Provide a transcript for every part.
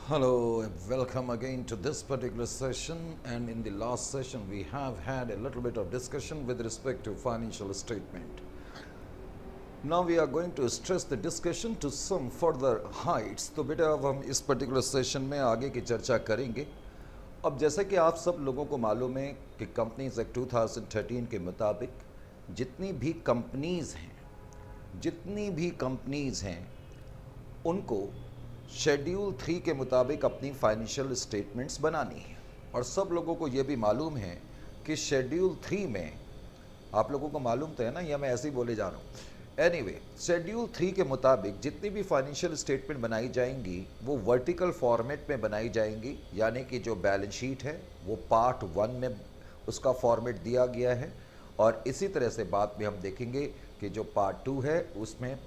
Hello, welcome again to this particular session. And in the last session, we have had a little bit of discussion with respect to financial statement. Now we are going to stress the discussion to some further heights. तो बेटा अब हम इस particular session में आगे की चर्चा करेंगे. अब जैसा कि आप सब लोगों को मालूम है कि कंपनीज एक्ट 2013 के मुताबिक जितनी भी कंपनीज हैं उनको शेड्यूल 3 के मुताबिक अपनी फाइनेंशियल स्टेटमेंट्स बनानी है. और सब लोगों को ये भी मालूम है कि शेड्यूल 3 में, आप लोगों को मालूम तो है ना, या मैं ऐसे ही बोले जा रहा हूँ. एनीवे, शेड्यूल 3 के मुताबिक जितनी भी फाइनेंशियल स्टेटमेंट बनाई जाएंगी वो वर्टिकल फॉर्मेट में बनाई जाएंगी. यानी कि जो बैलेंस शीट है वो पार्ट 1 में उसका फॉर्मेट दिया गया है. और इसी तरह से बाद में हम देखेंगे कि जो पार्ट 2 है उसमें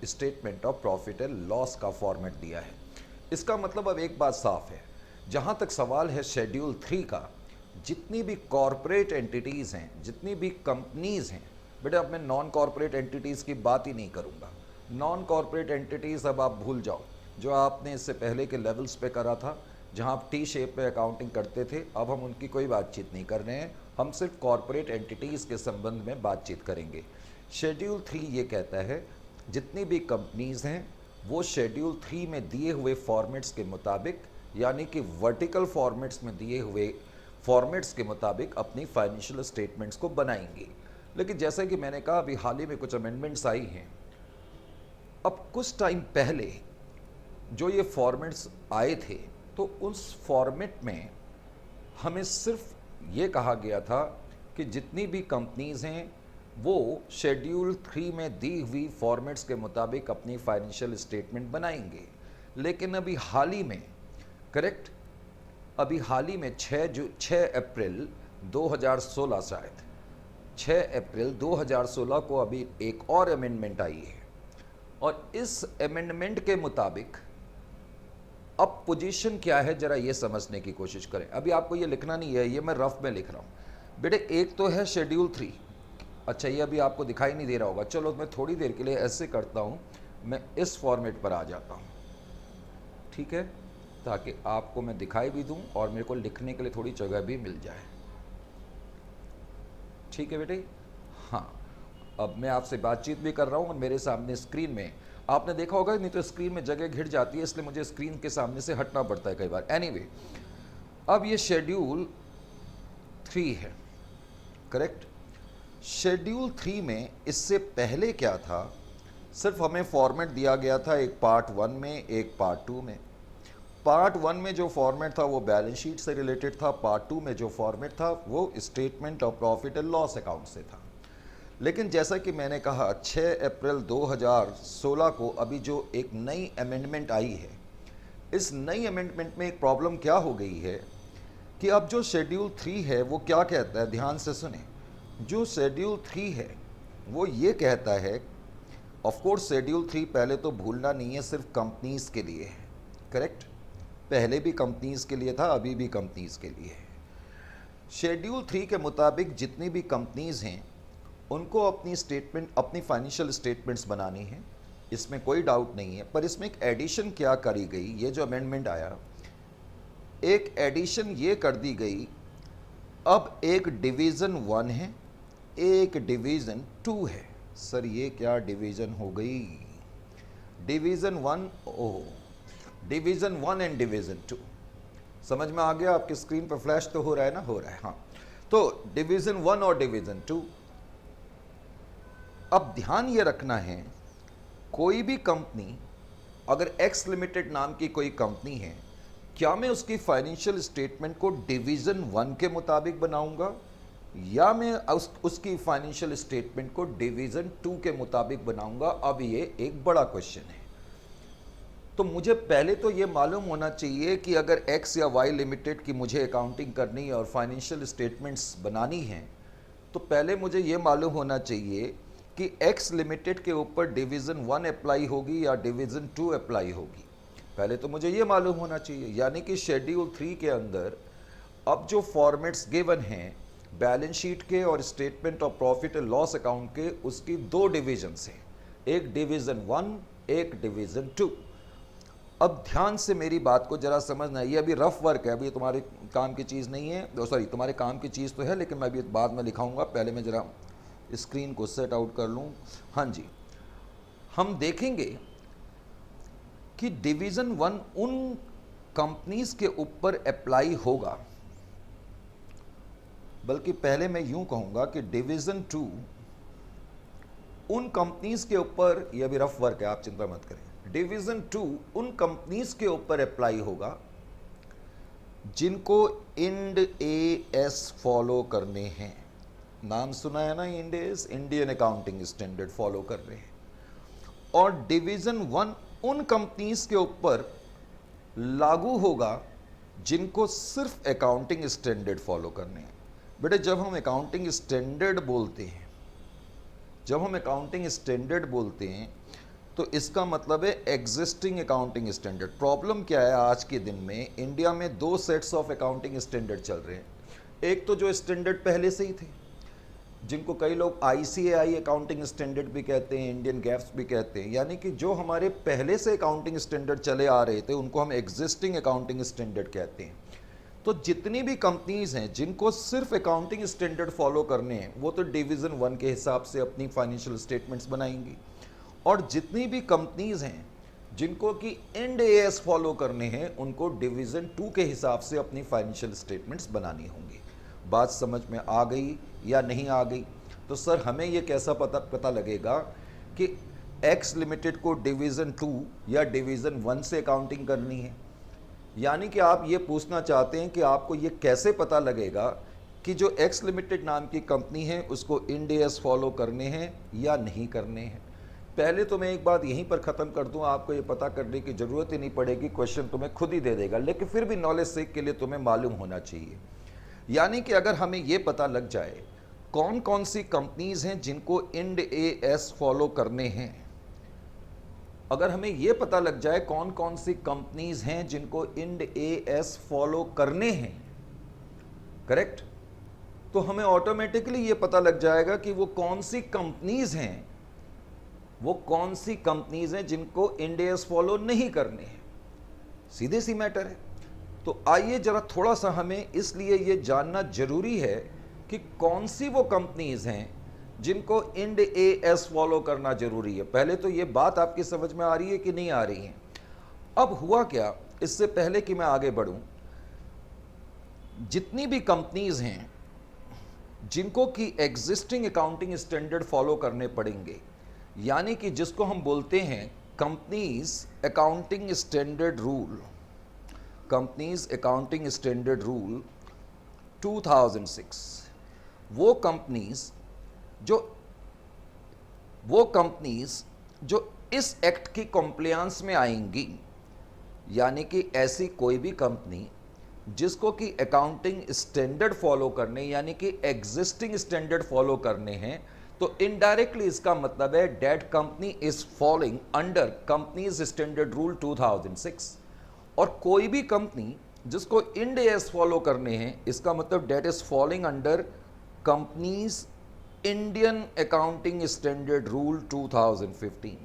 statement of profit and loss का फॉर्मेट दिया है. इसका मतलब अब एक बात साफ है, जहाँ तक सवाल है शेड्यूल 3 का, जितनी भी कॉरपोरेट एंटिटीज़ हैं, जितनी भी कंपनीज़ हैं, बेटा अब मैं नॉन कॉरपोरेट एंटिटीज़ की बात ही नहीं करूँगा. नॉन कॉरपोरेट एंटिटीज़ अब आप भूल जाओ, जो आपने इससे पहले के लेवल्स पे करा था, जहाँ आप टी शेप में अकाउंटिंग करते थे. अब हम उनकी कोई बातचीत नहीं कर रहे हैं, हम सिर्फ कॉरपोरेट एंटिटीज़ के संबंध में बातचीत करेंगे. शेड्यूल 3 ये कहता है जितनी भी कंपनीज़ हैं वो शेड्यूल 3 में दिए हुए फॉर्मेट्स के मुताबिक, यानी कि वर्टिकल फॉर्मेट्स में दिए हुए फॉर्मेट्स के मुताबिक अपनी फाइनेंशियल स्टेटमेंट्स को बनाएंगे. लेकिन जैसा कि मैंने कहा, अभी हाल ही में कुछ अमेंडमेंट्स आई हैं. अब कुछ टाइम पहले जो ये फॉर्मेट्स आए थे, तो उस फॉर्मेट में हमें सिर्फ ये कहा गया था कि जितनी भी कंपनीज़ हैं वो शेड्यूल 3 में दी हुई फॉर्मेट्स के मुताबिक अपनी फाइनेंशियल स्टेटमेंट बनाएंगे. लेकिन अभी हाल ही में, करेक्ट, अभी हाल ही में 6 अप्रैल 2016, शायद 6 अप्रैल 2016 को अभी एक और अमेंडमेंट आई है. और इस अमेंडमेंट के मुताबिक अब पोजीशन क्या है, ज़रा ये समझने की कोशिश करें. अभी आपको ये लिखना नहीं है, ये मैं रफ में लिख रहा हूँ बेटे. एक तो है शेड्यूल 3. अच्छा, ये अभी आपको दिखाई नहीं दे रहा होगा. चलो मैं थोड़ी देर के लिए ऐसे करता हूँ, मैं इस फॉर्मेट पर आ जाता हूँ, ठीक है, ताकि आपको मैं दिखाई भी दूँ और मेरे को लिखने के लिए थोड़ी जगह भी मिल जाए. ठीक है बेटे. हाँ, अब मैं आपसे बातचीत भी कर रहा हूँ और मेरे सामने स्क्रीन में, आपने देखा होगा, नहीं तो स्क्रीन में जगह घिर जाती है, इसलिए मुझे स्क्रीन के सामने से हटना पड़ता है कई बार. एनीवे, अब ये शेड्यूल 3 है, करेक्ट. शेड्यूल 3 में इससे पहले क्या था, सिर्फ हमें फॉर्मेट दिया गया था एक पार्ट 1 में, एक पार्ट 2 में. पार्ट 1 में जो फॉर्मेट था वो बैलेंस शीट से रिलेटेड था. पार्ट 2 में जो फॉर्मेट था वो statement of profit and loss account से था. लेकिन जैसा कि मैंने कहा, 6 अप्रैल 2016 को अभी जो एक नई अमेंडमेंट आई है, इस नई अमेंडमेंट में एक प्रॉब्लम क्या हो गई है कि अब जो शेड्यूल 3 है वो क्या कहता है, ध्यान से सुने. जो शेड्यूल 3 है वो ये कहता है, ऑफ कोर्स शेड्यूल 3 पहले तो भूलना नहीं है सिर्फ कंपनीज़ के लिए है, करेक्ट. पहले भी कंपनीज़ के लिए था, अभी भी कंपनीज़ के लिए है. शेड्यूल 3 के मुताबिक जितनी भी कंपनीज़ हैं उनको अपनी स्टेटमेंट, अपनी फाइनेंशियल स्टेटमेंट्स बनानी है, इसमें कोई डाउट नहीं है. पर इसमें एक एडिशन क्या करी गई, ये जो अमेंडमेंट आया, एक एडिशन ये कर दी गई, अब एक डिवीज़न 1 है, एक डिवीज़न 2 है. सर ये क्या डिवीज़न हो गई, division 1, oh, division 1 and division 2. समझ में आ गया? आपकी स्क्रीन पर फ्लैश तो हो रहा है ना? हो रहा है, हाँ. तो डिवीज़न 1 और डिवीज़न 2. अब ध्यान ये रखना है, कोई भी कंपनी, अगर एक्स लिमिटेड नाम की कोई कंपनी है, क्या मैं उसकी फाइनेंशियल स्टेटमेंट को डिवीज़न 1 के मुताबिक बनाऊंगा या मैं उसकी फाइनेंशियल स्टेटमेंट को डिवीज़न 2 के मुताबिक बनाऊंगा? अब ये एक बड़ा क्वेश्चन है. तो मुझे पहले तो ये मालूम होना चाहिए कि अगर एक्स या वाई लिमिटेड की मुझे अकाउंटिंग करनी और फाइनेंशियल स्टेटमेंट्स बनानी है, तो पहले मुझे ये मालूम होना चाहिए कि एक्स लिमिटेड के ऊपर डिवीज़न 1 अप्लाई होगी या डिवीज़न 2 अप्लाई होगी. पहले तो मुझे ये मालूम होना चाहिए. यानी कि शेड्यूल 3 के अंदर अब जो फॉर्मेट्स गिवन हैं बैलेंस शीट के और statement of profit and loss account के, उसकी 2 डिवीजन्स हैं, एक डिवीज़न 1, एक डिवीज़न 2. अब ध्यान से मेरी बात को जरा समझना, ये अभी रफ वर्क है, अभी तुम्हारे काम की चीज़ नहीं है, सॉरी तुम्हारे काम की चीज़ तो है लेकिन मैं अभी बाद में लिखाऊंगा, पहले मैं जरा स्क्रीन को सेट आउट कर लूँ। हाँ जी, हम देखेंगे कि डिवीज़न 1 उन कंपनीज के ऊपर अप्लाई होगा, बल्कि पहले मैं यूं कहूंगा कि डिवीज़न 2 उन कंपनीज के ऊपर, यह भी रफ वर्क है आप चिंता मत करें, डिवीज़न 2 उन कंपनीज के ऊपर अप्लाई होगा जिनको इंड एएस फॉलो करने हैं। नाम सुना है ना, Ind AS, Indian accounting standard follow कर रहे हैं। और डिवीज़न 1 उन कंपनीज के ऊपर लागू होगा जिनको सिर्फ अकाउंटिंग स्टैंडर्ड फॉलो करने हैं। बेटे जब हम अकाउंटिंग स्टैंडर्ड बोलते हैं, जब हम अकाउंटिंग स्टैंडर्ड बोलते हैं तो इसका मतलब है एग्जिस्टिंग अकाउंटिंग स्टैंडर्ड। प्रॉब्लम क्या है, आज के दिन में इंडिया में 2 सेट्स ऑफ अकाउंटिंग स्टैंडर्ड चल रहे हैं। एक तो जो स्टैंडर्ड पहले से ही थे, जिनको कई लोग आईसीएआई अकाउंटिंग स्टैंडर्ड भी कहते हैं, इंडियन गैप्स भी कहते हैं, यानी कि जो हमारे पहले से अकाउंटिंग स्टैंडर्ड चले आ रहे थे उनको हम एग्जिस्टिंग अकाउंटिंग स्टैंडर्ड कहते हैं। तो जितनी भी कंपनीज हैं जिनको सिर्फ अकाउंटिंग स्टैंडर्ड फॉलो करने हैं वो तो डिवीज़न 1 के हिसाब से अपनी फाइनेंशियल स्टेटमेंट्स बनाएंगी, और जितनी भी कंपनीज हैं जिनको कि इंड एएस फॉलो करने हैं उनको डिवीज़न 2 के हिसाब से अपनी फाइनेंशियल स्टेटमेंट्स बनानी होंगी। बात समझ में आ गई या नहीं आ गई? तो सर हमें ये कैसा पता लगेगा कि एक्स लिमिटेड को डिवीज़न 2 या डिवीज़न 1 से अकाउंटिंग करनी है? यानी कि आप ये पूछना चाहते हैं कि आपको ये कैसे पता लगेगा कि जो एक्स लिमिटेड नाम की कंपनी है उसको इंड एएस फॉलो करने हैं या नहीं करने हैं? पहले तो मैं एक बात यहीं पर ख़त्म कर दूं, आपको ये पता करने की ज़रूरत ही नहीं पड़ेगी, क्वेश्चन तुम्हें खुद ही दे देगा, लेकिन फिर भी नॉलेज सेक के लिए तुम्हें मालूम होना चाहिए। यानी कि अगर हमें ये पता लग जाए कौन कौन सी कंपनीज हैं जिनको इंड एएस फॉलो करने हैं, अगर हमें ये पता लग जाए कौन कौन सी कंपनीज हैं जिनको इंड एएस फॉलो करने हैं, करेक्ट, तो हमें ऑटोमेटिकली ये पता लग जाएगा कि वो कौन सी कंपनीज हैं, वो कौन सी कंपनीज हैं जिनको इंड एएस फॉलो नहीं करने हैं। सीधे सी मैटर है। तो आइए जरा थोड़ा सा हमें इसलिए ये जानना जरूरी है कि कौन सी वो कंपनीज हैं जिनको इंड एएस फॉलो करना जरूरी है। पहले तो ये बात आपकी समझ में आ रही है कि नहीं आ रही है? अब हुआ क्या, इससे पहले कि मैं आगे बढ़ूं, जितनी भी कंपनीज हैं जिनको कि एग्जिस्टिंग अकाउंटिंग स्टैंडर्ड फॉलो करने पड़ेंगे, यानी कि जिसको हम बोलते हैं companies accounting standard rule, companies accounting standard rule 2006, वो कंपनीज जो इस एक्ट की कॉम्प्लायंस में आएंगी, यानी कि ऐसी कोई भी कंपनी जिसको कि अकाउंटिंग स्टैंडर्ड फॉलो करने यानी कि एग्जिस्टिंग स्टैंडर्ड फॉलो करने हैं, तो इनडायरेक्टली इसका मतलब है that company is following under companies standard rule 2006। और कोई भी कंपनी जिसको इंड एएस फॉलो करने हैं, इसका मतलब that is following under companies Indian accounting standard rule 2015।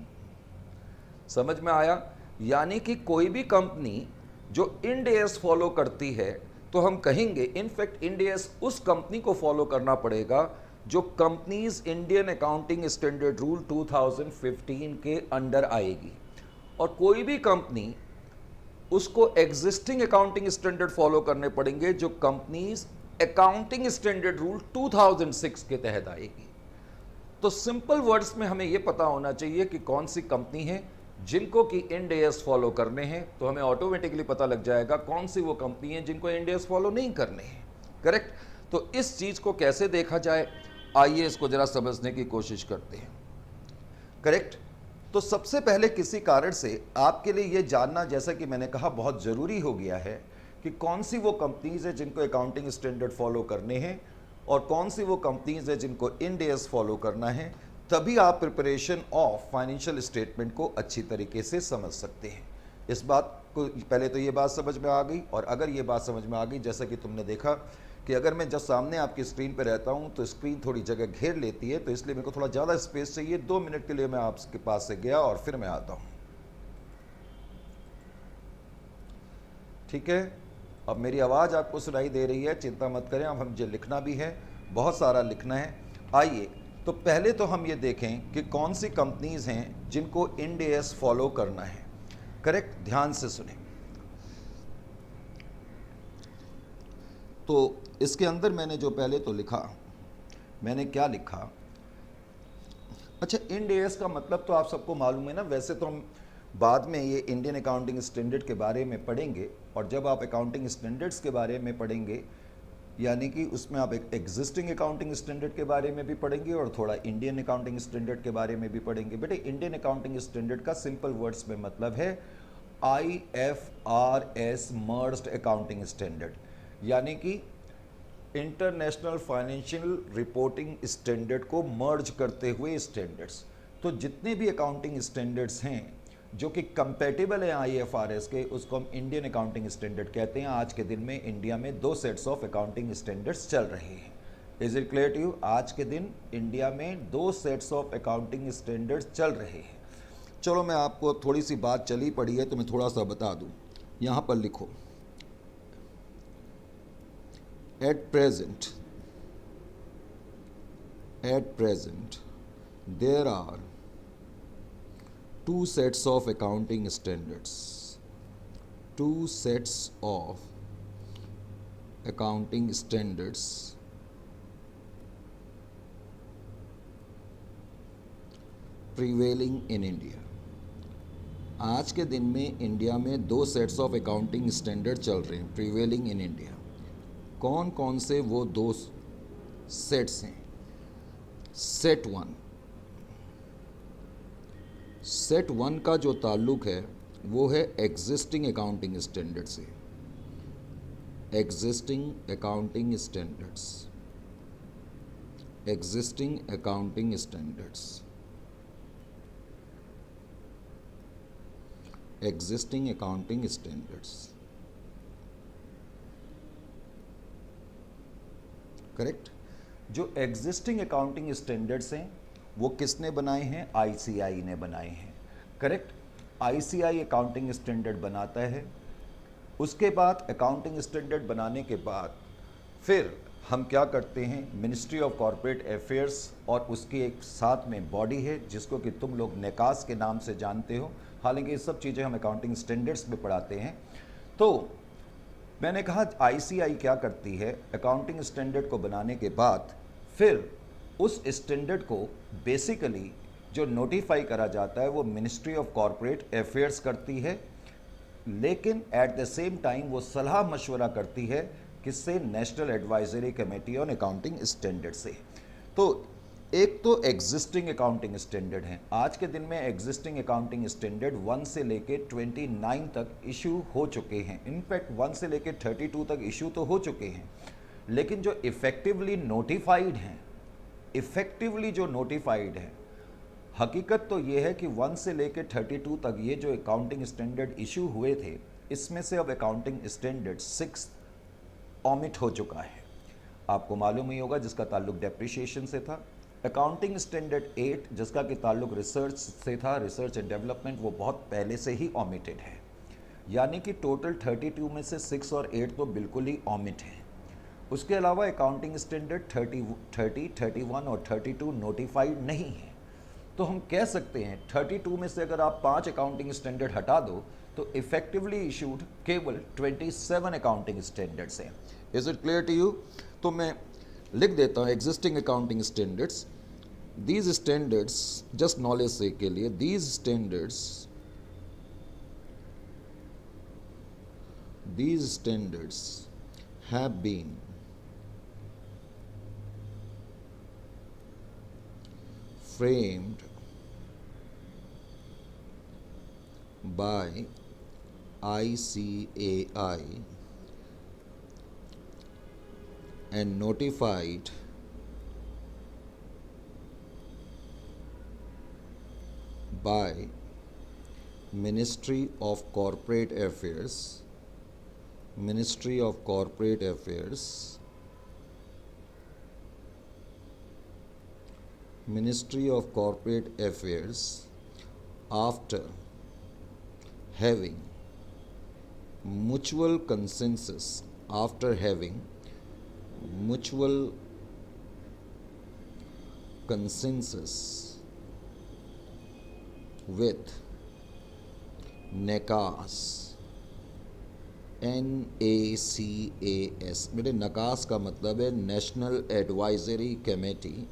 समझ में आया? यानी कि कोई भी कंपनी जो इंड एएस फॉलो करती है तो हम कहेंगे इनफैक्ट इंड एएस उस कंपनी को फॉलो करना पड़ेगा जो companies Indian accounting standard rule 2015 के अंडर आएगी। और कोई भी कंपनी उसको एग्जिस्टिंग अकाउंटिंग स्टैंडर्ड फॉलो करने पड़ेंगे जो कंपनीज अकाउंटिंग स्टैंडर्ड रूल 2006 के तहत आएगी। तो सिंपल वर्ड्स में हमें यह पता होना चाहिए कि कौन सी कंपनी है जिनको कि इंड एएस फॉलो करने हैं, तो हमें ऑटोमेटिकली पता लग जाएगा कौन सी वो कंपनी है जिनको इंड एएस फॉलो नहीं करने हैं। करेक्ट? तो इस चीज को कैसे देखा जाए, आइए इसको जरा समझने की कोशिश करते हैं। करेक्ट? तो सबसे पहले किसी कारण से आपके लिए यह जानना, जैसा कि मैंने कहा, बहुत जरूरी हो गया है कि कौन सी वो कंपनीज है जिनको अकाउंटिंग स्टैंडर्ड फॉलो करने हैं और कौन सी वो कंपनीज है जिनको इंड एएस फॉलो करना है। तभी आप प्रिपरेशन ऑफ फाइनेंशियल स्टेटमेंट को अच्छी तरीके से समझ सकते हैं। इस बात को पहले तो ये बात समझ में आ गई, और अगर ये बात समझ में आ गई, जैसा कि तुमने देखा कि अगर मैं जब सामने आपकी स्क्रीन पर रहता हूं तो स्क्रीन थोड़ी जगह घेर लेती है, तो इसलिए मेरे को थोड़ा ज़्यादा स्पेस चाहिए। 2 मिनट के लिए मैं आपके पास से गया और फिर मैं आता हूं। ठीक है, अब मेरी आवाज़ आपको सुनाई दे रही है, चिंता मत करें। अब मुझे लिखना भी है, बहुत सारा लिखना है। आइए तो पहले तो हम ये देखें कि कौन सी कंपनीज हैं जिनको इंड एस फॉलो करना है। करेक्ट, ध्यान से सुने। तो इसके अंदर मैंने जो पहले तो लिखा, मैंने क्या लिखा, अच्छा इंड एस का मतलब तो आप सबको मालूम है ना। वैसे तो हम बाद में ये इंडियन अकाउंटिंग स्टैंडर्ड के बारे में पढ़ेंगे, और जब आप अकाउंटिंग स्टैंडर्ड्स के बारे में पढ़ेंगे यानी कि उसमें आप एक एग्जिस्टिंग अकाउंटिंग स्टैंडर्ड के बारे में भी पढ़ेंगे और थोड़ा इंडियन अकाउंटिंग स्टैंडर्ड के बारे में भी पढ़ेंगे। बेटे इंडियन अकाउंटिंग स्टैंडर्ड का सिंपल वर्ड्स में मतलब है IFRS मर्ज्ड अकाउंटिंग स्टैंडर्ड, यानी कि इंटरनेशनल फाइनेंशियल रिपोर्टिंग स्टैंडर्ड को मर्ज करते हुए स्टैंडर्ड्स। तो जितने भी अकाउंटिंग स्टैंडर्ड्स हैं जो कि कंपेटेबल है IFRS के, उसको हम इंडियन अकाउंटिंग स्टैंडर्ड कहते हैं। आज के दिन में इंडिया में 2 सेट्स ऑफ अकाउंटिंग स्टैंडर्ड्स चल रहे हैं। Is it clear to you? आज के दिन इंडिया में 2 सेट्स ऑफ अकाउंटिंग स्टैंडर्ड्स चल रहे हैं। चलो मैं आपको थोड़ी सी बात चली पड़ी है तो मैं थोड़ा सा बता दूं। यहाँ पर लिखो, at present there are 2 sets of accounting standards, 2 sets of accounting standards prevailing in India। आज के दिन में इंडिया में 2 सेट्स ऑफ अकाउंटिंग स्टैंडर्ड चल रहे हैं, प्रिवेलिंग इन इंडिया। कौन कौन से वो 2 सेट्स हैं? सेट 1 का जो ताल्लुक है वो है एग्जिस्टिंग अकाउंटिंग स्टैंडर्ड से। Existing accounting standards, existing accounting standards, existing accounting standards. Correct. जो एग्जिस्टिंग अकाउंटिंग स्टैंडर्ड्स हैं वो किसने बनाए हैं? ICI ने बनाए हैं। करेक्ट। ICI अकाउंटिंग स्टैंडर्ड बनाता है। उसके बाद अकाउंटिंग स्टैंडर्ड बनाने के बाद फिर हम क्या करते हैं, मिनिस्ट्री ऑफ कॉरपोरेट अफेयर्स और उसकी एक साथ में बॉडी है जिसको कि तुम लोग नेकास के नाम से जानते हो। हालांकि ये सब चीज़ें हम अकाउंटिंग स्टैंडर्ड्स में पढ़ाते हैं। तो मैंने कहा ICI क्या करती है, अकाउंटिंग स्टैंडर्ड को बनाने के बाद फिर उस स्टैंडर्ड को बेसिकली जो नोटिफाई करा जाता है वो मिनिस्ट्री ऑफ कॉरपोरेट अफेयर्स करती है, लेकिन एट द सेम टाइम वो सलाह मशवरा करती है किससे? National advisory committee on accounting standard से। तो एक तो एग्जिस्टिंग अकाउंटिंग स्टैंडर्ड है। आज के दिन में एग्जिस्टिंग अकाउंटिंग स्टैंडर्ड 1 से लेके 29 तक इशू हो चुके हैं। इनफैक्ट 1 से लेके 32 तक इशू तो हो चुके हैं, लेकिन जो इफेक्टिवली नोटिफाइड हैं, इफेक्टिवली जो नोटिफाइड है, हकीकत तो ये है कि 1 से लेके 32 तक ये जो अकाउंटिंग स्टैंडर्ड इशू हुए थे, इसमें से अब अकाउंटिंग स्टैंडर्ड 6 ऑमिट हो चुका है। आपको मालूम ही होगा, जिसका ताल्लुक डेप्रिसिएशन से था। अकाउंटिंग स्टैंडर्ड 8 जिसका कि ताल्लुक रिसर्च से था, रिसर्च एंड डेवलपमेंट, वो बहुत पहले से ही ऑमिटेड है। यानी कि टोटल 32 में से 6 और 8 तो बिल्कुल ही ऑमिट है। उसके अलावा अकाउंटिंग स्टैंडर्ड 30, 31 और 32 नोटिफाइड नहीं है। तो हम कह सकते हैं 32 में से अगर आप 5 अकाउंटिंग स्टैंडर्ड हटा दो तो इफेक्टिवली इशूड केवल 27 अकाउंटिंग स्टैंडर्ड्स हैं। Is it clear to you? तो मैं लिख देता हूँ existing accounting standards. These standards, just knowledge से के लिए, these standards have been framed by ICAI and notified by Ministry of Corporate Affairs, Ministry of Corporate Affairs, Ministry of Corporate Affairs after having mutual consensus after having mutual consensus with NACAS NACAS। मेरे नकास का मतलब है national advisory committee,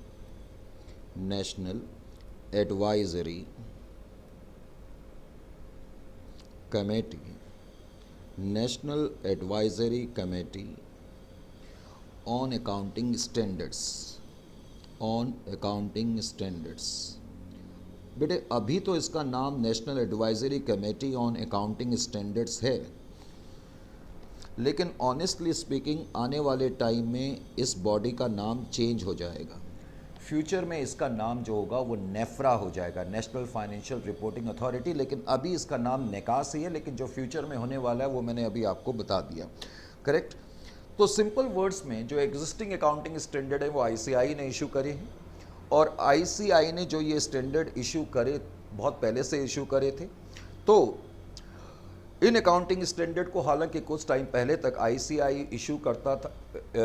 national advisory committee, national advisory committee on accounting standards, on accounting standards. बेटे अभी तो इसका नाम national advisory committee on accounting standards है, लेकिन ऑनेस्टली स्पीकिंग आने वाले टाइम में इस बॉडी का नाम चेंज हो जाएगा। फ्यूचर में इसका नाम जो होगा वो नेफ्रा हो जाएगा, नेशनल फाइनेंशियल रिपोर्टिंग अथॉरिटी, लेकिन अभी इसका नाम नेकास ही है, लेकिन जो फ्यूचर में होने वाला है वो मैंने अभी आपको बता दिया। करेक्ट। तो सिंपल वर्ड्स में जो एग्जिस्टिंग अकाउंटिंग स्टैंडर्ड है वो आईसीआई ने इशू करे हैं, और आईसीआई ने जो ये स्टैंडर्ड इशू करे बहुत पहले से इशू करे थे। तो इन अकाउंटिंग स्टैंडर्ड को हालांकि कुछ टाइम पहले तक आईसीआई इशू करता था,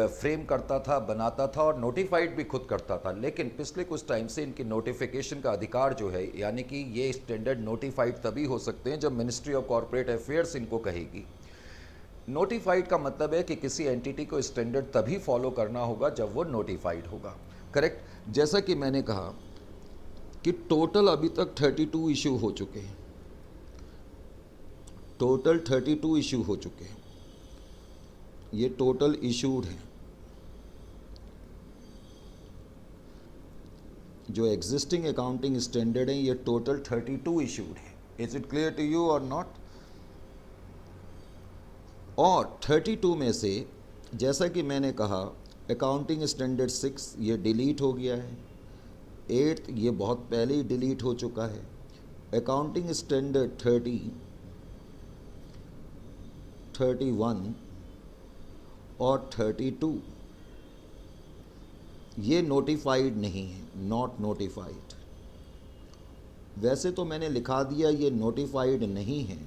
फ्रेम करता था, बनाता था और नोटिफाइड भी खुद करता था, लेकिन पिछले कुछ टाइम से इनकी नोटिफिकेशन का अधिकार जो है, यानी कि ये स्टैंडर्ड नोटिफाइड तभी हो सकते हैं जब मिनिस्ट्री ऑफ कॉर्पोरेट अफेयर्स इनको कहेगी। नोटिफाइड का मतलब है कि किसी एंटिटी को स्टैंडर्ड तभी फॉलो करना होगा जब वो नोटिफाइड होगा। करेक्ट। जैसा कि मैंने कहा कि टोटल अभी तक 32 इशू हो चुके हैं, टोटल 32 इशू हो चुके हैं, ये टोटल इशूड है। जो एग्जिस्टिंग अकाउंटिंग स्टैंडर्ड है ये टोटल 32 इशूड है। Is it clear to you और नॉट? और 32 में से जैसा कि मैंने कहा अकाउंटिंग स्टैंडर्ड 6 ये डिलीट हो गया है, 8 ये बहुत पहले ही डिलीट हो चुका है। अकाउंटिंग स्टैंडर्ड 30, 31 और 32 ये नोटिफाइड नहीं है, नॉट नोटिफाइड। वैसे तो मैंने लिखा दिया ये नोटिफाइड नहीं है,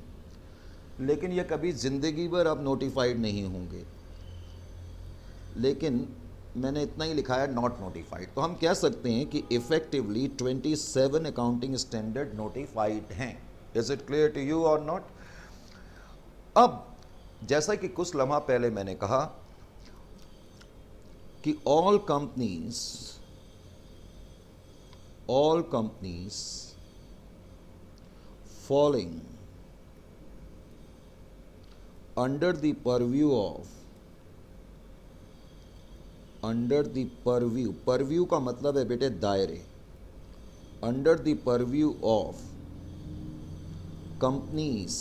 लेकिन ये कभी ज़िंदगी भर अब नोटिफाइड नहीं होंगे, लेकिन मैंने इतना ही लिखा है नॉट नोटिफाइड। तो हम कह सकते हैं कि इफेक्टिवली 27 अकाउंटिंग स्टैंडर्ड नोटिफाइड हैं। Is it clear to you और नॉट? अब जैसा कि कुछ लम्हा पहले मैंने कहा कि all companies following under the purview of, under the purview, purview का मतलब है बेटे दायरे, under the purview of companies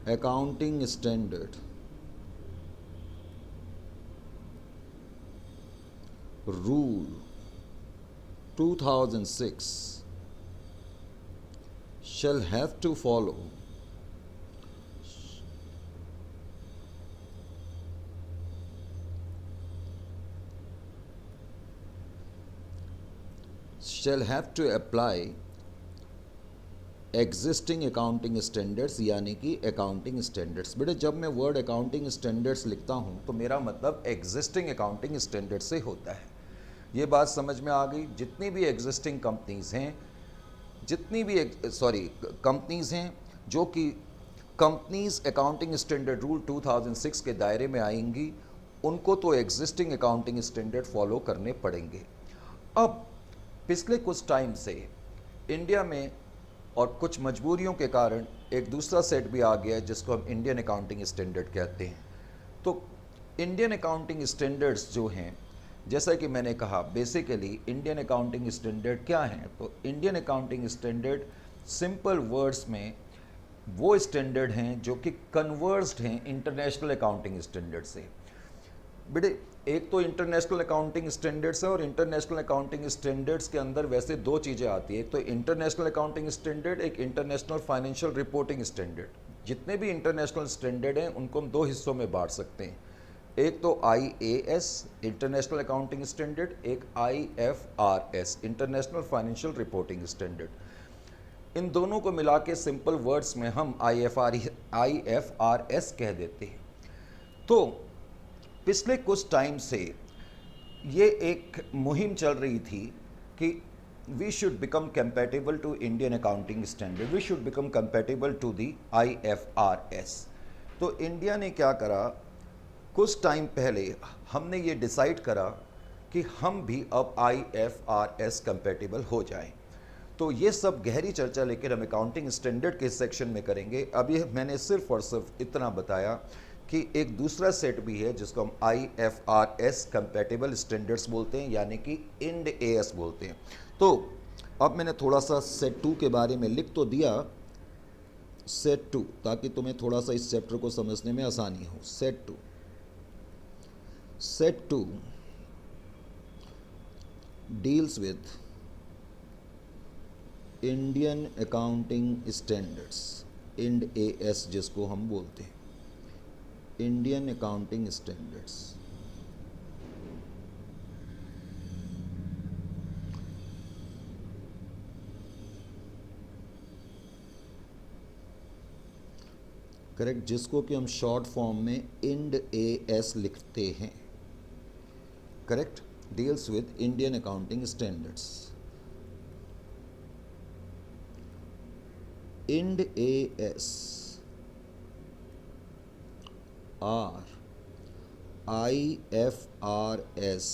accounting standard rule 2006 shall have to follow shall have to apply existing accounting standards, यानी कि अकाउंटिंग स्टैंडर्ड्स। बेटे जब मैं वर्ड अकाउंटिंग स्टैंडर्ड्स लिखता हूँ तो मेरा मतलब एग्जिस्टिंग अकाउंटिंग स्टैंडर्ड से होता है। ये बात समझ में आ गई? जितनी भी एग्जिस्टिंग कंपनीज़ हैं, जितनी भी कंपनीज़ हैं जो कि कंपनीज़ अकाउंटिंग स्टैंडर्ड रूल 2006 के दायरे में आएंगी, उनको तो एग्जिस्टिंग अकाउंटिंग स्टैंडर्ड फॉलो करने पड़ेंगे। अब पिछले कुछ टाइम से इंडिया में और कुछ मजबूरियों के कारण एक दूसरा सेट भी आ गया है जिसको हम इंडियन अकाउंटिंग स्टैंडर्ड कहते हैं। तो इंडियन अकाउंटिंग स्टैंडर्ड्स जो हैं, जैसा कि मैंने कहा बेसिकली इंडियन अकाउंटिंग स्टैंडर्ड क्या हैं, तो Indian accounting standard simple words में वो स्टैंडर्ड हैं जो कि कन्वर्स्ड हैं इंटरनेशनल अकाउंटिंग स्टैंडर्ड से। बेटे एक तो इंटरनेशनल अकाउंटिंग स्टैंडर्ड्स है, और इंटरनेशनल अकाउंटिंग स्टैंडर्ड्स के अंदर वैसे दो चीज़ें आती है, एक तो इंटरनेशनल अकाउंटिंग स्टैंडर्ड, एक इंटरनेशनल फाइनेंशियल रिपोर्टिंग स्टैंडर्ड। जितने भी इंटरनेशनल स्टैंडर्ड हैं उनको हम दो हिस्सों में बांट सकते हैं, एक तो IAS इंटरनेशनल अकाउंटिंग स्टैंडर्ड, एक IFRS international financial reporting standard. इन दोनों को मिला के सिंपल वर्ड्स में हम IFRS कह देते हैं। तो पिछले कुछ टाइम से ये एक मुहिम चल रही थी कि we should become compatible to Indian accounting standard, we should become compatible to the IFRS। तो इंडिया ने क्या करा, कुछ टाइम पहले हमने ये डिसाइड करा कि हम भी अब IFRS कंपैटिबल हो जाएं। तो ये सब गहरी चर्चा लेकर हम अकाउंटिंग स्टैंडर्ड के सेक्शन में करेंगे। अभी मैंने सिर्फ और सिर्फ इतना बताया कि एक दूसरा सेट भी है जिसको हम IFRS कंपैटिबल स्टैंडर्ड्स बोलते हैं, यानी कि इंड AS बोलते हैं। तो अब मैंने थोड़ा सा सेट 2 के बारे में लिख तो दिया, सेट 2, ताकि तुम्हें थोड़ा सा इस चैप्टर को समझने में आसानी हो। Set 2 deals with Indian accounting standards, Ind AS जिसको हम बोलते हैं, इंडियन अकाउंटिंग स्टैंडर्ड्स। करेक्ट, जिसको कि हम शॉर्ट फॉर्म में इंड AS लिखते हैं। Correct, deals with Indian accounting standards. Ind AS are IFRS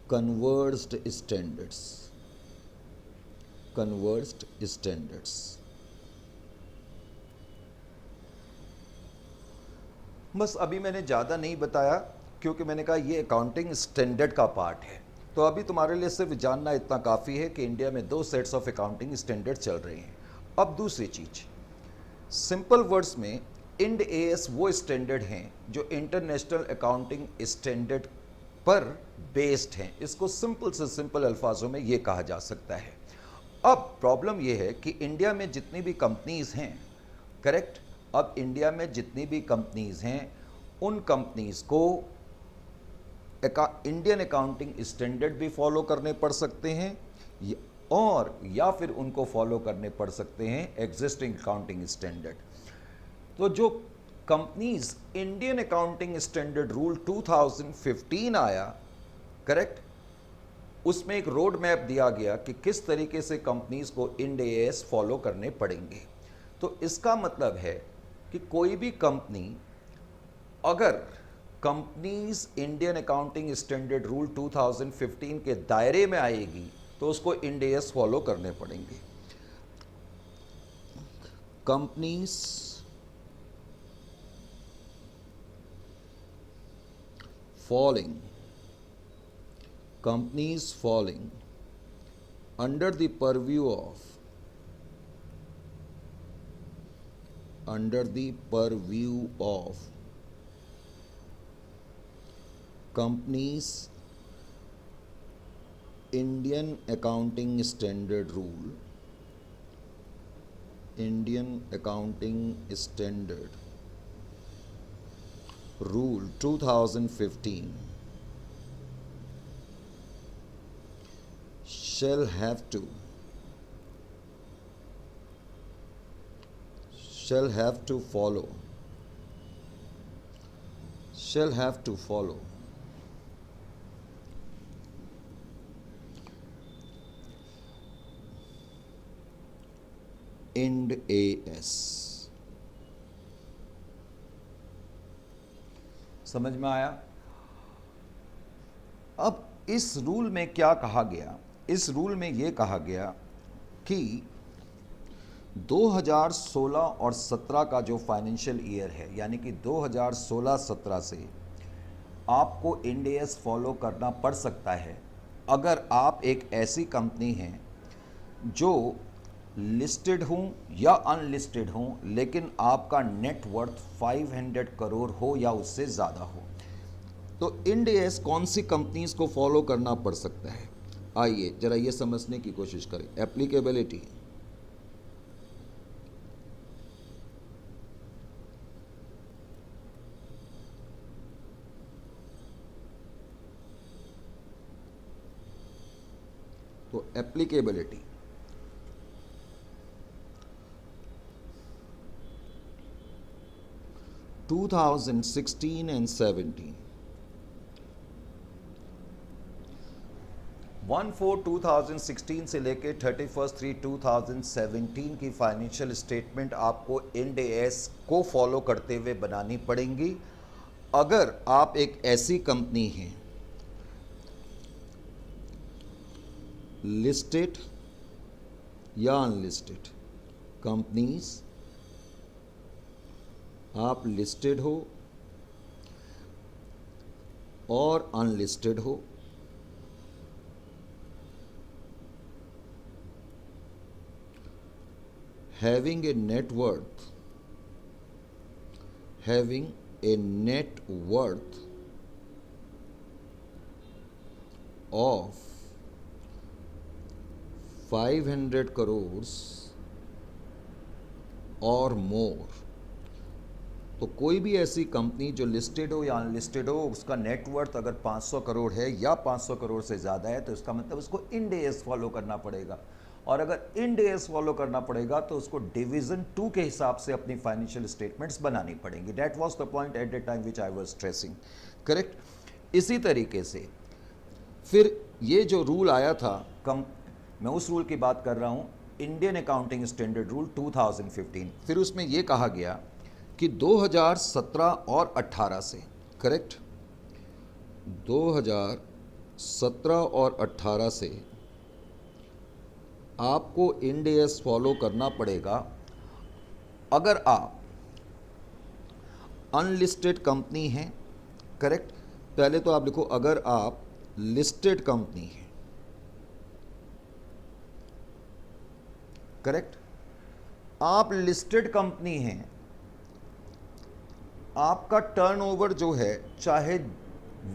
converged standards, converged standards। बस अभी मैंने ज़्यादा नहीं बताया क्योंकि मैंने कहा ये अकाउंटिंग स्टैंडर्ड का पार्ट है। तो अभी तुम्हारे लिए सिर्फ जानना इतना काफ़ी है कि इंडिया में 2 सेट्स ऑफ अकाउंटिंग स्टैंडर्ड चल रहे हैं। अब दूसरी चीज़, सिंपल वर्ड्स में इंड AS वो स्टैंडर्ड हैं जो इंटरनेशनल अकाउंटिंग स्टैंडर्ड पर बेस्ड हैं। इसको सिंपल से सिंपल अल्फाजों में ये कहा जा सकता है। अब प्रॉब्लम ये है कि इंडिया में जितनी भी कंपनीज़ हैं, करेक्ट, अब इंडिया में जितनी भी कंपनीज़ हैं उन कंपनीज़ को इंडियन अकाउंटिंग स्टैंडर्ड भी फॉलो करने पड़ सकते हैं और या फिर उनको फॉलो करने पड़ सकते हैं एग्जिस्टिंग अकाउंटिंग स्टैंडर्ड। तो जो companies Indian accounting standard rule 2015 आया, करेक्ट, उसमें एक रोड मैप दिया गया कि किस तरीके से कंपनीज को इंड AS फॉलो करने पड़ेंगे। तो इसका मतलब है कि कोई भी कंपनी अगर companies Indian accounting standard rule 2015 के दायरे में आएगी तो उसको इंड AS फॉलो करने पड़ेंगे। Companies falling under the purview of companies Indian accounting standard rule, Indian accounting standard rule 2015 shall have to follow Ind AS। समझ में आया? अब इस रूल में क्या कहा गया? इस रूल में यह कहा गया कि 2016 और 17 का जो फाइनेंशियल ईयर है, यानी कि 2016-17 से आपको इंड AS फॉलो करना पड़ सकता है अगर आप एक ऐसी कंपनी हैं जो लिस्टेड हूँ या अनलिस्टेड हूँ, लेकिन आपका नेट वर्थ 500 करोड़ हो या उससे ज़्यादा हो। तो इंड AS कौन सी कंपनीज को फॉलो करना पड़ सकता है? आइए जरा ये समझने की कोशिश करें। एप्लीकेबिलिटी, तो एप्लीकेबिलिटी 2016 and 17, 1/4/2016 से लेके 31/3/2017 की फाइनेंशियल स्टेटमेंट आपको इंड एस को फॉलो करते हुए बनानी पड़ेंगी। अगर आप एक ऐसी कंपनी हैं लिस्टेड या अनलिस्टेड कंपनीज, आप लिस्टेड हो और अनलिस्टेड हो, having a net worth of 500 crores और मोर, तो कोई भी ऐसी कंपनी जो लिस्टेड हो या अनलिस्टेड हो, उसका नेटवर्थ अगर 500 करोड़ है या 500 करोड़ से ज़्यादा है तो इसका मतलब उसको इंड एस फॉलो करना पड़ेगा। और अगर इंड एस फॉलो करना पड़ेगा तो उसको डिवीजन 2 के हिसाब से अपनी फाइनेंशियल स्टेटमेंट्स बनानी पड़ेंगी। That was the point at the time which I was stressing, correct. इसी तरीके से फिर ये जो रूल आया था, मैं उस रूल की बात कर रहा हूँ, इंडियन अकाउंटिंग स्टैंडर्ड रूल 2015। फिर उसमें ये कहा गया कि 2017 और 18 से, करेक्ट, 2017 और 18 से आपको इंड एस फॉलो करना पड़ेगा। अगर आप अनलिस्टेड कंपनी हैं, करेक्ट, पहले तो आप लिखो अगर आप लिस्टेड कंपनी हैं, करेक्ट, आप लिस्टेड कंपनी हैं, आपका टर्नओवर जो है चाहे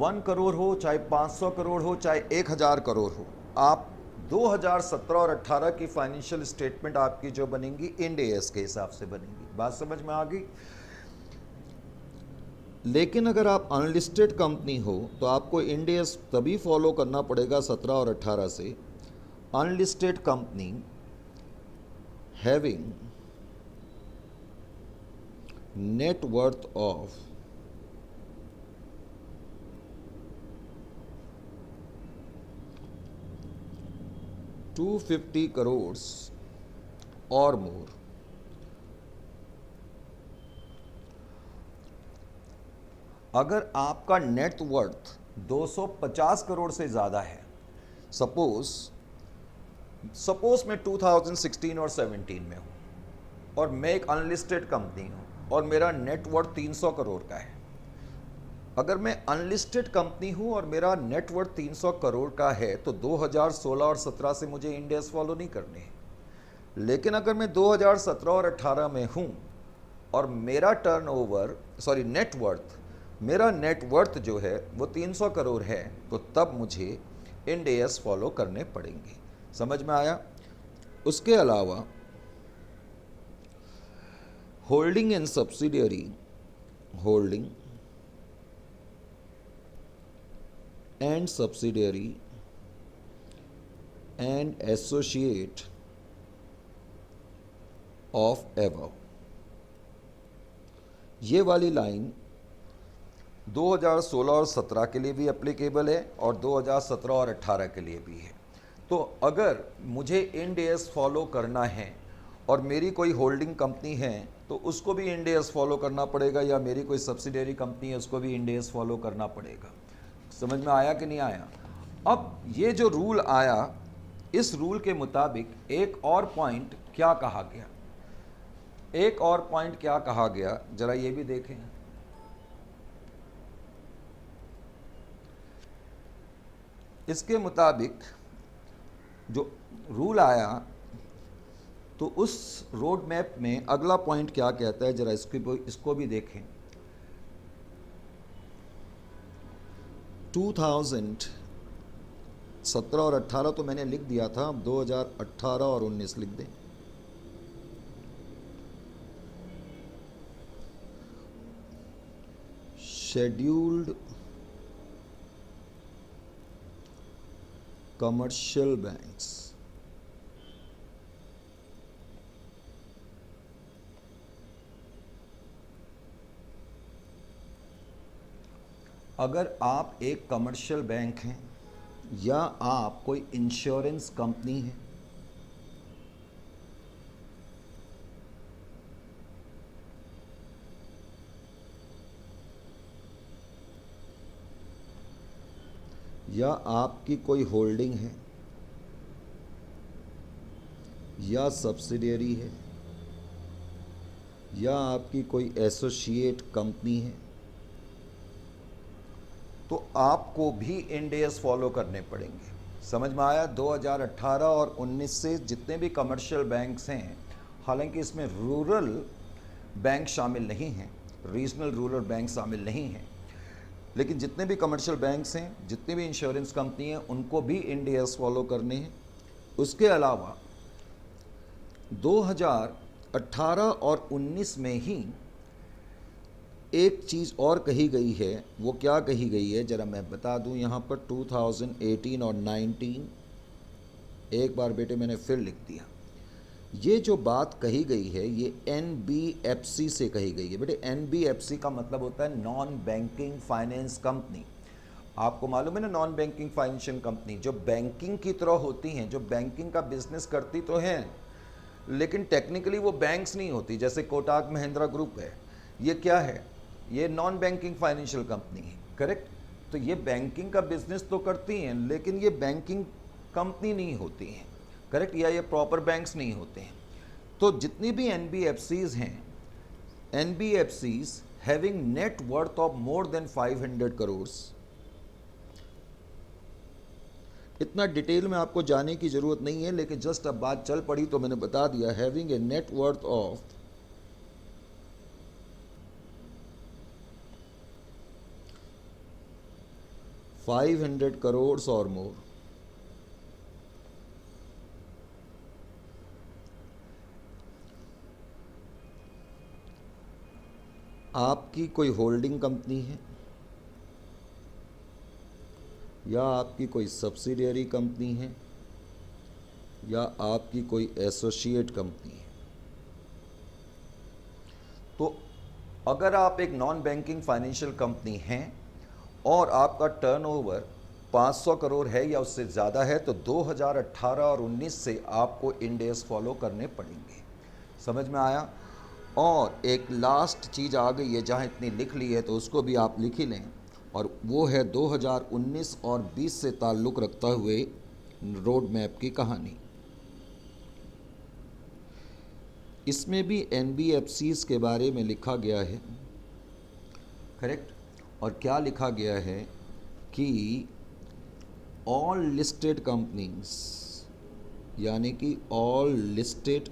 1 करोड़ हो, चाहे 500 करोड़ हो, चाहे 1000 करोड़ हो, आप 2017 और 18 की फाइनेंशियल स्टेटमेंट आपकी जो बनेंगी इंड एस के हिसाब से बनेंगी। बात समझ में आ गई। लेकिन अगर आप अनलिस्टेड कंपनी हो तो आपको इंड एस तभी फॉलो करना पड़ेगा 17 और 18 से। Unlisted company having net worth of 250 crores or more, अगर आपका नेट वर्थ 250 करोड़ से ज़्यादा है, सपोज मैं 2016 और 17 में हूँ और मैं एक अनलिस्टेड कंपनी हूँ और मेरा नेट वर्थ 300 करोड़ का है। अगर मैं अनलिस्टेड कंपनी हूँ और मेरा नेट वर्थ 300 करोड़ का है तो 2016 और 17 से मुझे इंड एस फॉलो नहीं करने हैं। लेकिन अगर मैं 2017 और 18 में हूँ और मेरा मेरा नेटवर्थ जो है वो 300 करोड़ है, तो तब मुझे इंड एस फॉलो करने पड़ेंगे। समझ में आया। उसके अलावा holding and subsidiary, holding and subsidiary and associate of above, ये वाली लाइन 2016 और 17 के लिए भी एप्लीकेबल है और 2017 और 18 के लिए भी है। तो अगर मुझे इंड एस फॉलो करना है और मेरी कोई होल्डिंग कंपनी है तो उसको भी इंड एस फॉलो करना पड़ेगा, या मेरी कोई सब्सिडियरी कंपनी है उसको भी इंड एस फॉलो करना पड़ेगा। समझ में आया कि नहीं आया। अब ये जो रूल आया, इस रूल के मुताबिक एक और पॉइंट क्या कहा गया, एक और पॉइंट क्या कहा गया, जरा ये भी देखें। इसके मुताबिक जो रूल आया तो उस रोड मैप में अगला पॉइंट क्या कहता है, जरा इसको भी देखें। 2017 और 18 तो मैंने लिख दिया था, अब 2018 और 19 लिख दें। शेड्यूल्ड कमर्शियल बैंक्स, अगर आप एक कमर्शियल बैंक हैं या आप कोई इंश्योरेंस कंपनी है, या आपकी कोई होल्डिंग है या सब्सिडियरी है या आपकी कोई एसोसिएट कंपनी है, तो आपको भी इंड एस फॉलो करने पड़ेंगे। समझ में आया? 2018 और 19 से जितने भी कमर्शियल बैंक्स हैं, हालांकि इसमें रूरल बैंक शामिल नहीं हैं, रीजनल रूरल बैंक शामिल नहीं हैं, लेकिन जितने भी कमर्शियल बैंक्स हैं, जितनी भी इंश्योरेंस कंपनी हैं, उनको भी इंड एस फॉलो करने हैं। उसके अलावा 2018 और 19 में ही एक चीज़ और कही गई है। वो क्या कही गई है ज़रा मैं बता दूं यहाँ पर। 2018 और 19, एक बार बेटे मैंने फिर लिख दिया। ये जो बात कही गई है ये NBFC से कही गई है। बेटे NBFC का मतलब होता है नॉन बैंकिंग फाइनेंस कंपनी। आपको मालूम है ना, नॉन बैंकिंग फाइनेंशियल कंपनी जो बैंकिंग की तरह होती हैं, जो बैंकिंग का बिजनेस करती तो हैं लेकिन टेक्निकली वो बैंक्स नहीं होती। जैसे कोटक महिंद्रा ग्रुप है, ये क्या है? ये नॉन बैंकिंग फाइनेंशियल कंपनी है, करेक्ट। तो ये बैंकिंग का बिजनेस तो करती हैं लेकिन ये बैंकिंग कंपनी नहीं होती हैं, करेक्ट, या ये प्रॉपर बैंक्स नहीं होते हैं। तो जितनी भी NBFCs हैं, NBFCs having net worth of more than 500 crore. इतना डिटेल में आपको जाने की जरूरत नहीं है, लेकिन जस्ट अब बात चल पड़ी तो मैंने बता दिया। Having a net worth of 500 crore और मोर, आपकी कोई होल्डिंग कंपनी है या आपकी कोई सब्सिडियरी कंपनी है या आपकी कोई एसोसिएट कंपनी है, तो अगर आप एक नॉन बैंकिंग फाइनेंशियल कंपनी हैं और आपका टर्नओवर 500 करोड़ है या उससे ज़्यादा है, तो 2018 और 19 से आपको इंड एस फॉलो करने पड़ेंगे। समझ में आया? और एक लास्ट चीज़ आ गई है, जहाँ इतनी लिख ली है तो उसको भी आप लिख ही लें, और वो है 2019 और 20 से ताल्लुक़ रखता हुए रोड मैप की कहानी। इसमें भी NBFCs के बारे में लिखा गया है, करेक्ट। और क्या लिखा गया है कि ऑल लिस्टेड कंपनीज, यानी कि all listed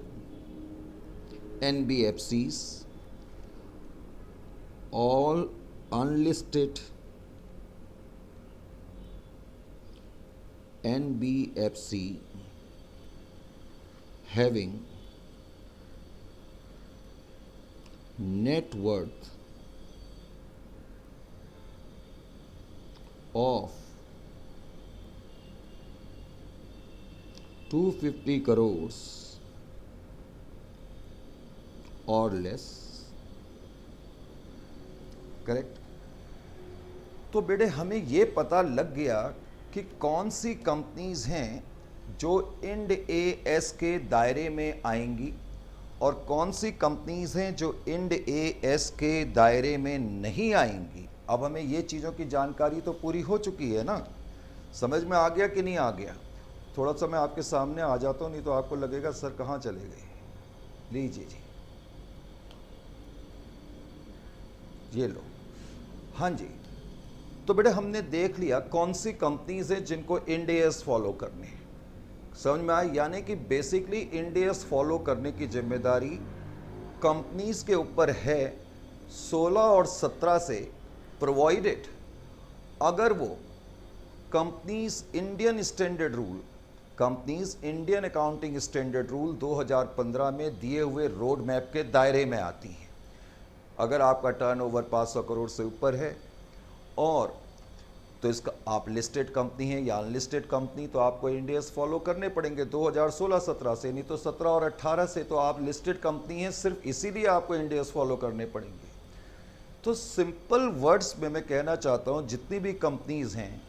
NBFCs, all unlisted NBFC having net worth of 250 crores और लेस, करेक्ट। तो बेटे हमें ये पता लग गया कि कौन सी कंपनीज हैं जो इंड एस के दायरे में आएंगी और कौन सी कंपनीज हैं जो इंड एस के दायरे में नहीं आएंगी। अब हमें ये चीज़ों की जानकारी तो पूरी हो चुकी है ना, समझ में आ गया कि नहीं आ गया? थोड़ा सा मैं आपके सामने आ जाता हूँ, नहीं तो आपको लगेगा सर कहाँ चले गए। लीजिए जी, ये लो। हाँ जी, तो बेटे हमने देख लिया कौन सी कंपनीज है जिनको इंड एस फॉलो करने हैं। समझ में आया? यानी कि बेसिकली इंड एस फॉलो करने की जिम्मेदारी कंपनीज के ऊपर है 16 और 17 से, प्रोवाइडेड अगर वो companies Indian standard rule, companies Indian accounting standard rule 2015 में दिए हुए रोड मैप के दायरे में आती हैं। अगर आपका टर्नओवर 500 करोड़ से ऊपर है और तो इसका आप लिस्टेड कंपनी है या अनलिस्टेड कंपनी, तो आपको इंड एस फॉलो करने पड़ेंगे 2016-17 से, नहीं तो 17 और 18 से तो आप लिस्टेड कंपनी हैं, सिर्फ इसीलिए आपको इंड एस फॉलो करने पड़ेंगे। तो सिंपल वर्ड्स में मैं कहना चाहता हूँ, जितनी भी कंपनीज हैं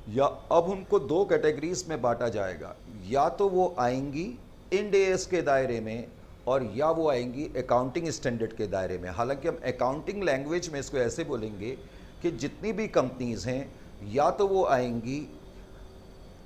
या अब उनको दो कैटेगरीज में बांटा जाएगा, या तो वो आएंगी इंड एएस के दायरे में और या वो आएंगी अकाउंटिंग स्टैंडर्ड के दायरे में। हालांकि हम अकाउंटिंग लैंग्वेज में इसको ऐसे बोलेंगे कि जितनी भी कंपनीज हैं या तो वो आएंगी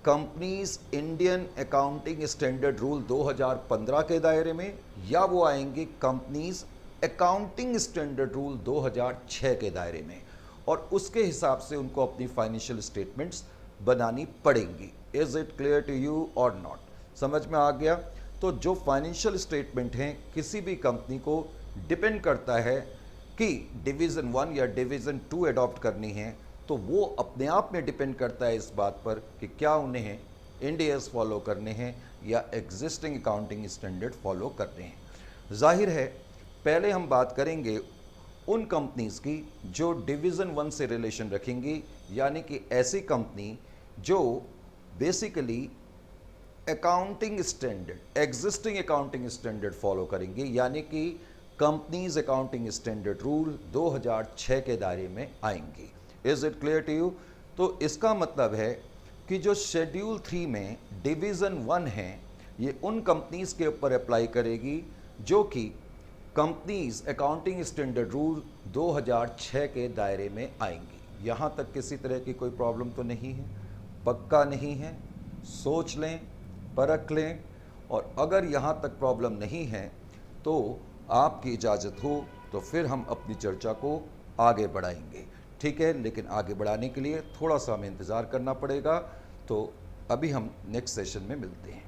companies Indian accounting standard rule 2015 के दायरे में, या वो आएंगी कंपनीज अकाउंटिंग स्टैंडर्ड रूल 2006 के दायरे में, और उसके हिसाब से उनको अपनी फाइनेंशियल स्टेटमेंट्स बनानी पड़ेंगी। Is it clear to you और नॉट? समझ में आ गया? तो जो फाइनेंशियल स्टेटमेंट हैं किसी भी कंपनी को डिपेंड करता है कि डिवीज़न 1 या डिवीज़न 2 अडॉप्ट करनी है, तो वो अपने आप में डिपेंड करता है इस बात पर कि क्या उन्हें इंड एएस फॉलो करने हैं या एग्जिस्टिंग अकाउंटिंग स्टैंडर्ड फॉलो करने हैं। जाहिर है पहले हम बात करेंगे उन कंपनीज की जो डिवीज़न 1 से रिलेशन रखेंगी, यानी कि ऐसी कंपनी जो basically accounting standard existing accounting standard follow करेंगी, यानी कि कंपनीज अकाउंटिंग स्टैंडर्ड रूल 2006 के दायरे में आएंगी। Is it clear to you? तो इसका मतलब है कि जो शेड्यूल 3 में डिवीज़न 1 है ये उन कंपनीज के ऊपर अप्लाई करेगी जो कि कंपनीज अकाउंटिंग स्टैंडर्ड रूल 2006 के दायरे में आएंगी। यहाँ तक किसी तरह की कोई प्रॉब्लम तो नहीं है? पक्का नहीं है? सोच लें, परख लें, और अगर यहाँ तक प्रॉब्लम नहीं है तो आपकी इजाज़त हो तो फिर हम अपनी चर्चा को आगे बढ़ाएंगे। ठीक है, लेकिन आगे बढ़ाने के लिए थोड़ा सा हमें इंतज़ार करना पड़ेगा। तो अभी हम नेक्स्ट सेशन में मिलते हैं।